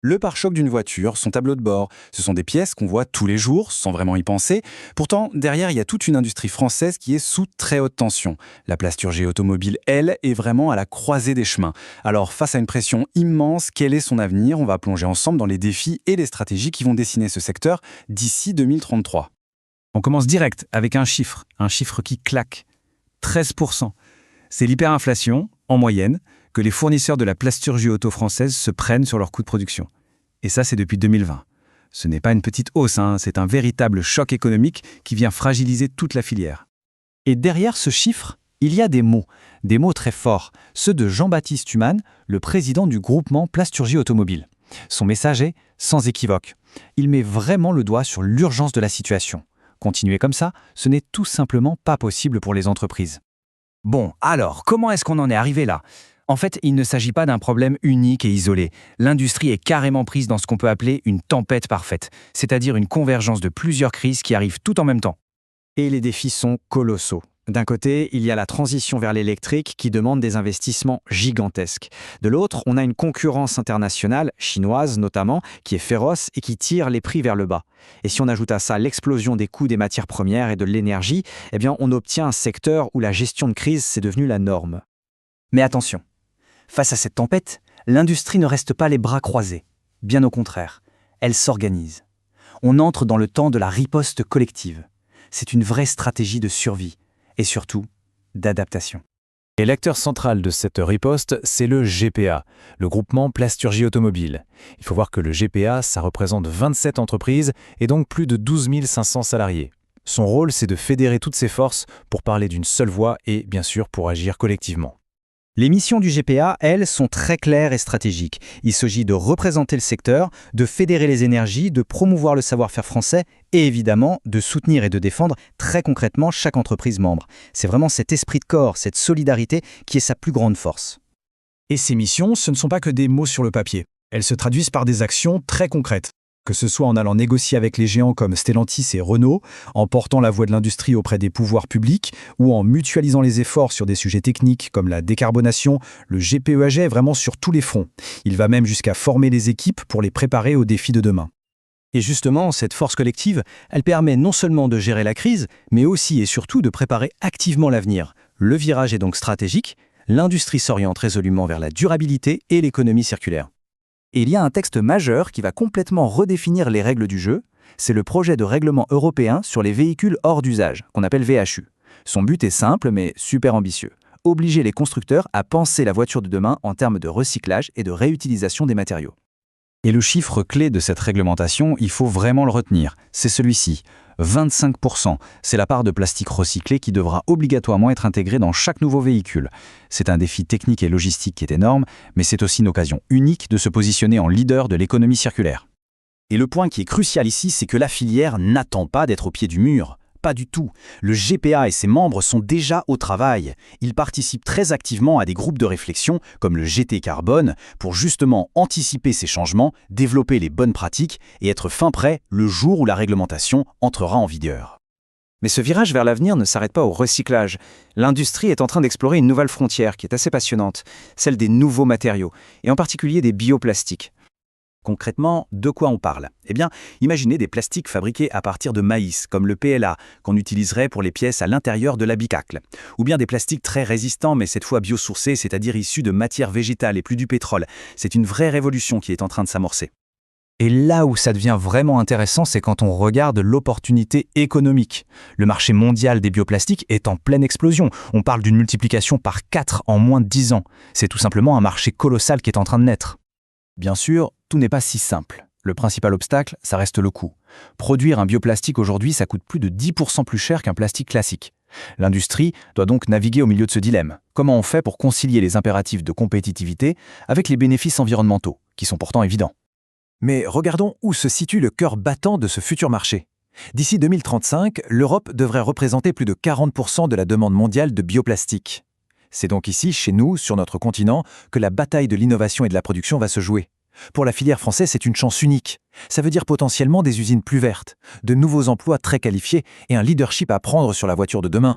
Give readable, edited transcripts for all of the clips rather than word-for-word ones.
Le pare-choc d'une voiture, son tableau de bord, ce sont des pièces qu'on voit tous les jours sans vraiment y penser. Pourtant, derrière, il y a toute une industrie française qui est sous très haute tension. La plasturgie automobile, elle, est vraiment à la croisée des chemins. Alors, face à une pression immense, quel est son avenir? On va plonger ensemble dans les défis et les stratégies qui vont dessiner ce secteur d'ici 2033. On commence direct avec un chiffre qui claque. 13%. C'est l'hyperinflation, en moyenne, que les fournisseurs de la plasturgie auto française se prennent sur leurs coûts de production. Et ça, c'est depuis 2020. Ce n'est pas une petite hausse, c'est un véritable choc économique qui vient fragiliser toute la filière. Et derrière ce chiffre, il y a des mots très forts, ceux de Jean-Baptiste Humann, le président du groupement Plasturgie Automobile. Son message est sans équivoque. Il met vraiment le doigt sur l'urgence de la situation. Continuer comme ça, ce n'est tout simplement pas possible pour les entreprises. Bon, alors, comment est-ce qu'on en est arrivé là? En fait, il ne s'agit pas d'un problème unique et isolé. L'industrie est carrément prise dans ce qu'on peut appeler une tempête parfaite, c'est-à-dire une convergence de plusieurs crises qui arrivent tout en même temps. Et les défis sont colossaux. D'un côté, il y a la transition vers l'électrique qui demande des investissements gigantesques. De l'autre, on a une concurrence internationale, chinoise notamment, qui est féroce et qui tire les prix vers le bas. Et si on ajoute à ça l'explosion des coûts des matières premières et de l'énergie, on obtient un secteur où la gestion de crise, c'est devenu la norme. Mais attention, face à cette tempête, l'industrie ne reste pas les bras croisés. Bien au contraire, elle s'organise. On entre dans le temps de la riposte collective. C'est une vraie stratégie de survie. Et surtout, d'adaptation. Et l'acteur central de cette riposte, c'est le GPA, le groupement Plasturgie Automobile. Il faut voir que le GPA, ça représente 27 entreprises et donc plus de 12 500 salariés. Son rôle, c'est de fédérer toutes ses forces pour parler d'une seule voix et, bien sûr, pour agir collectivement. Les missions du GPA, elles, sont très claires et stratégiques. Il s'agit de représenter le secteur, de fédérer les énergies, de promouvoir le savoir-faire français et évidemment de soutenir et de défendre très concrètement chaque entreprise membre. C'est vraiment cet esprit de corps, cette solidarité qui est sa plus grande force. Et ces missions, ce ne sont pas que des mots sur le papier. Elles se traduisent par des actions très concrètes. Que ce soit en allant négocier avec les géants comme Stellantis et Renault, en portant la voix de l'industrie auprès des pouvoirs publics ou en mutualisant les efforts sur des sujets techniques comme la décarbonation, le GPEAG est vraiment sur tous les fronts. Il va même jusqu'à former les équipes pour les préparer aux défis de demain. Et justement, cette force collective, elle permet non seulement de gérer la crise, mais aussi et surtout de préparer activement l'avenir. Le virage est donc stratégique, l'industrie s'oriente résolument vers la durabilité et l'économie circulaire. Et il y a un texte majeur qui va complètement redéfinir les règles du jeu, c'est le projet de règlement européen sur les véhicules hors d'usage, qu'on appelle VHU. Son but est simple mais super ambitieux, obliger les constructeurs à penser la voiture de demain en termes de recyclage et de réutilisation des matériaux. Et le chiffre clé de cette réglementation, il faut vraiment le retenir, c'est celui-ci. 25%, c'est la part de plastique recyclé qui devra obligatoirement être intégrée dans chaque nouveau véhicule. C'est un défi technique et logistique qui est énorme, mais c'est aussi une occasion unique de se positionner en leader de l'économie circulaire. Et le point qui est crucial ici, c'est que la filière n'attend pas d'être au pied du mur. Pas du tout. Le GPA et ses membres sont déjà au travail. Ils participent très activement à des groupes de réflexion, comme le GT Carbone, pour justement anticiper ces changements, développer les bonnes pratiques et être fin prêt le jour où la réglementation entrera en vigueur. Mais ce virage vers l'avenir ne s'arrête pas au recyclage. L'industrie est en train d'explorer une nouvelle frontière qui est assez passionnante, celle des nouveaux matériaux, et en particulier des bioplastiques. Concrètement, de quoi on parle? Imaginez des plastiques fabriqués à partir de maïs, comme le PLA, qu'on utiliserait pour les pièces à l'intérieur de l'habitacle. Ou bien des plastiques très résistants, mais cette fois biosourcés, c'est-à-dire issus de matières végétales et plus du pétrole. C'est une vraie révolution qui est en train de s'amorcer. Et là où ça devient vraiment intéressant, c'est quand on regarde l'opportunité économique. Le marché mondial des bioplastiques est en pleine explosion. On parle d'une multiplication par 4 en moins de 10 ans. C'est tout simplement un marché colossal qui est en train de naître. Bien sûr, tout n'est pas si simple. Le principal obstacle, ça reste le coût. Produire un bioplastique aujourd'hui, ça coûte plus de 10% plus cher qu'un plastique classique. L'industrie doit donc naviguer au milieu de ce dilemme. Comment on fait pour concilier les impératifs de compétitivité avec les bénéfices environnementaux, qui sont pourtant évidents? Mais regardons où se situe le cœur battant de ce futur marché. D'ici 2035, l'Europe devrait représenter plus de 40% de la demande mondiale de bioplastique. C'est donc ici, chez nous, sur notre continent, que la bataille de l'innovation et de la production va se jouer. Pour la filière française, c'est une chance unique. Ça veut dire potentiellement des usines plus vertes, de nouveaux emplois très qualifiés et un leadership à prendre sur la voiture de demain.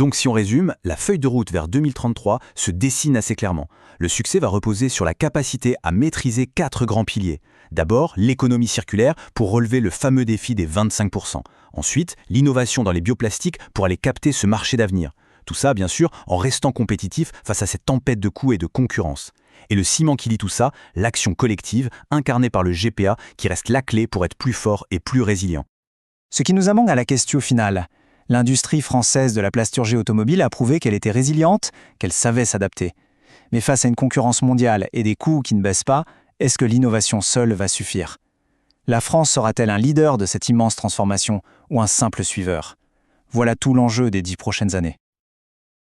Donc si on résume, la feuille de route vers 2033 se dessine assez clairement. Le succès va reposer sur la capacité à maîtriser 4 grands piliers. D'abord, l'économie circulaire pour relever le fameux défi des 25%. Ensuite, l'innovation dans les bioplastiques pour aller capter ce marché d'avenir. Tout ça, bien sûr, en restant compétitif face à cette tempête de coûts et de concurrence. Et le ciment qui lie tout ça, l'action collective, incarnée par le GPA, qui reste la clé pour être plus fort et plus résilient. Ce qui nous amène à la question finale. L'industrie française de la plasturgie automobile a prouvé qu'elle était résiliente, qu'elle savait s'adapter. Mais face à une concurrence mondiale et des coûts qui ne baissent pas, est-ce que l'innovation seule va suffire? La France sera-t-elle un leader de cette immense transformation ou un simple suiveur? Voilà tout l'enjeu des 10 prochaines années.